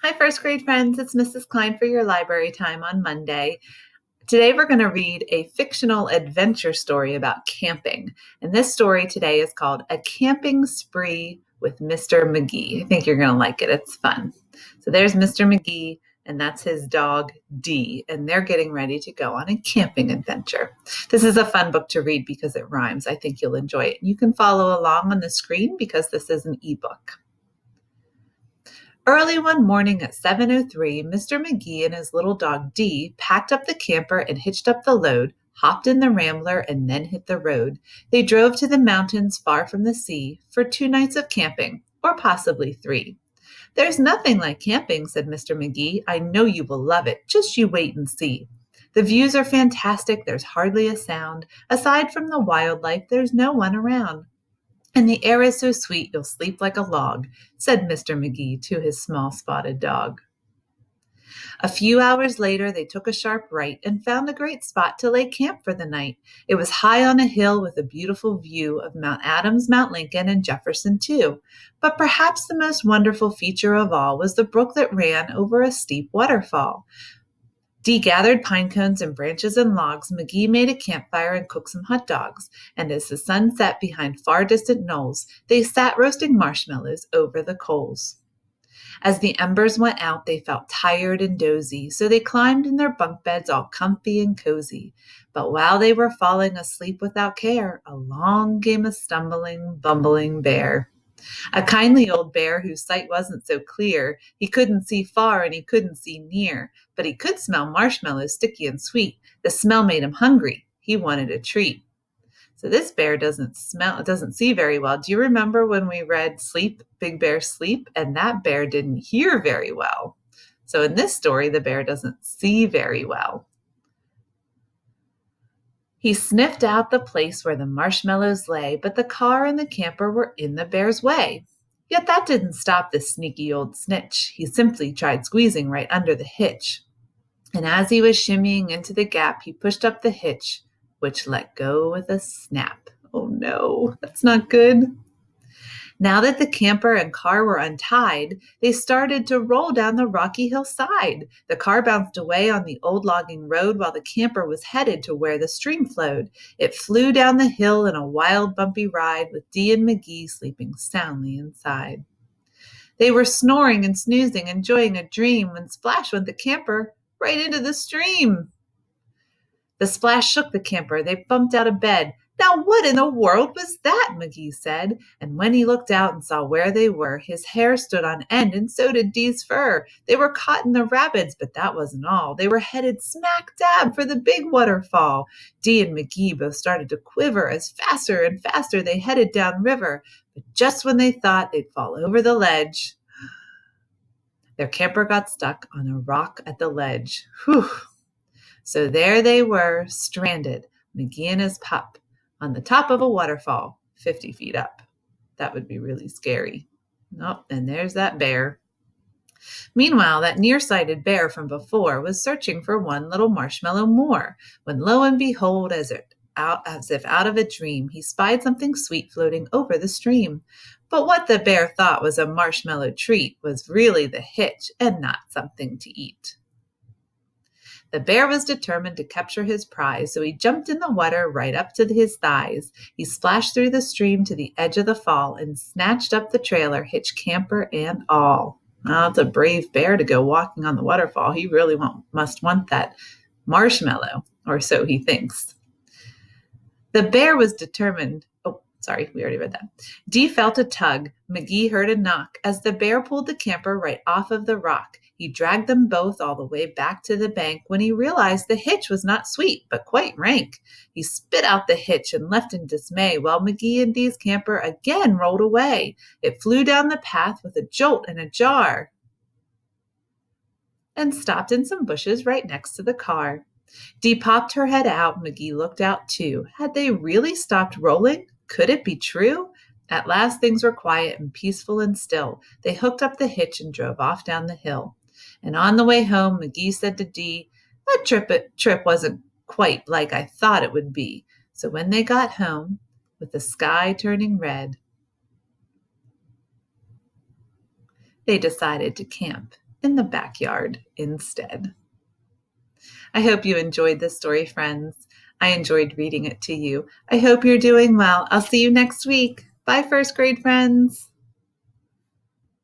Hi, first grade friends. It's Mrs. Klein for your library time on Monday. Today, we're going to read a fictional adventure story about camping. And this story today is called A Camping Spree with Mr. McGee. I think you're going to like it. It's fun. So there's Mr. McGee, and that's his dog, Dee, and they're getting ready to go on a camping adventure. This is a fun book to read because it rhymes. I think you'll enjoy it. You can follow along on the screen because this is an ebook. Early one morning at 7:03, Mr. McGee and his little dog Dee packed up the camper and hitched up the load, hopped in the Rambler, and then hit the road. They drove to the mountains far from the sea for 2 nights of camping, or possibly 3. "There's nothing like camping," said Mr. McGee. "I know you will love it. Just you wait and see. The views are fantastic. There's hardly a sound. Aside from the wildlife, there's no one around. And the air is so sweet you'll sleep like a log," said Mr. McGee to his small spotted dog. A few hours later, they took a sharp right and found a great spot to lay camp for the night. It was high on a hill with a beautiful view of Mount Adams, Mount Lincoln, and Jefferson, too. But perhaps the most wonderful feature of all was the brook that ran over a steep waterfall. Dee gathered pine cones and branches and logs. McGee made a campfire and cooked some hot dogs. And as the sun set behind far distant knolls, they sat roasting marshmallows over the coals. As the embers went out, they felt tired and dozy, so they climbed in their bunk beds all comfy and cozy. But while they were falling asleep without care, along came a stumbling, bumbling bear. A kindly old bear whose sight wasn't so clear. He couldn't see far and he couldn't see near, but he could smell marshmallows sticky and sweet. The smell made him hungry. He wanted a treat. So this bear doesn't see very well. Do you remember when we read Sleep, Big Bear Sleep? And that bear didn't hear very well. So in this story, the bear doesn't see very well. He sniffed out the place where the marshmallows lay, but the car and the camper were in the bear's way. Yet that didn't stop the sneaky old snitch. He simply tried squeezing right under the hitch. And as he was shimmying into the gap, he pushed up the hitch, which let go with a snap. Oh no, that's not good. Now that the camper and car were untied, they started to roll down the rocky hillside. The car bounced away on the old logging road while the camper was headed to where the stream flowed. It flew down the hill in a wild, bumpy ride with Dee and McGee sleeping soundly inside. They were snoring and snoozing, enjoying a dream, when splash went the camper right into the stream. The splash shook the camper. They bumped out of bed. "Now what in the world was that?" McGee said. And when he looked out and saw where they were, his hair stood on end, and so did Dee's fur. They were caught in the rapids, but that wasn't all. They were headed smack dab for the big waterfall. Dee and McGee both started to quiver as faster and faster they headed down river. But just when they thought they'd fall over the ledge, their camper got stuck on a rock at the ledge. Whew! So there they were, stranded, McGee and his pup, on the top of a waterfall, 50 feet up. That would be really scary. Oh, and there's that bear. Meanwhile, that nearsighted bear from before was searching for one little marshmallow more, when lo and behold, as if out of a dream, he spied something sweet floating over the stream. But what the bear thought was a marshmallow treat was really the hitch and not something to eat. The bear was determined to capture his prize, so he jumped in the water right up to his thighs. He splashed through the stream to the edge of the fall and snatched up the trailer, hitch, camper, and all. Oh, it's a brave bear to go walking on the waterfall. He really must want that marshmallow, or so he thinks. The bear was determined. Oh, sorry, we already read that. Dee felt a tug. McGee heard a knock as the bear pulled the camper right off of the rock. He dragged them both all the way back to the bank when he realized the hitch was not sweet, but quite rank. He spit out the hitch and left in dismay while McGee and Dee's camper again rolled away. It flew down the path with a jolt and a jar and stopped in some bushes right next to the car. Dee popped her head out. McGee looked out too. Had they really stopped rolling? Could it be true? At last things were quiet and peaceful and still. They hooked up the hitch and drove off down the hill. And on the way home, McGee said to Dee, "That trip wasn't quite like I thought it would be." So when they got home, with the sky turning red, they decided to camp in the backyard instead. I hope you enjoyed this story, friends. I enjoyed reading it to you. I hope you're doing well. I'll see you next week. Bye, first grade friends.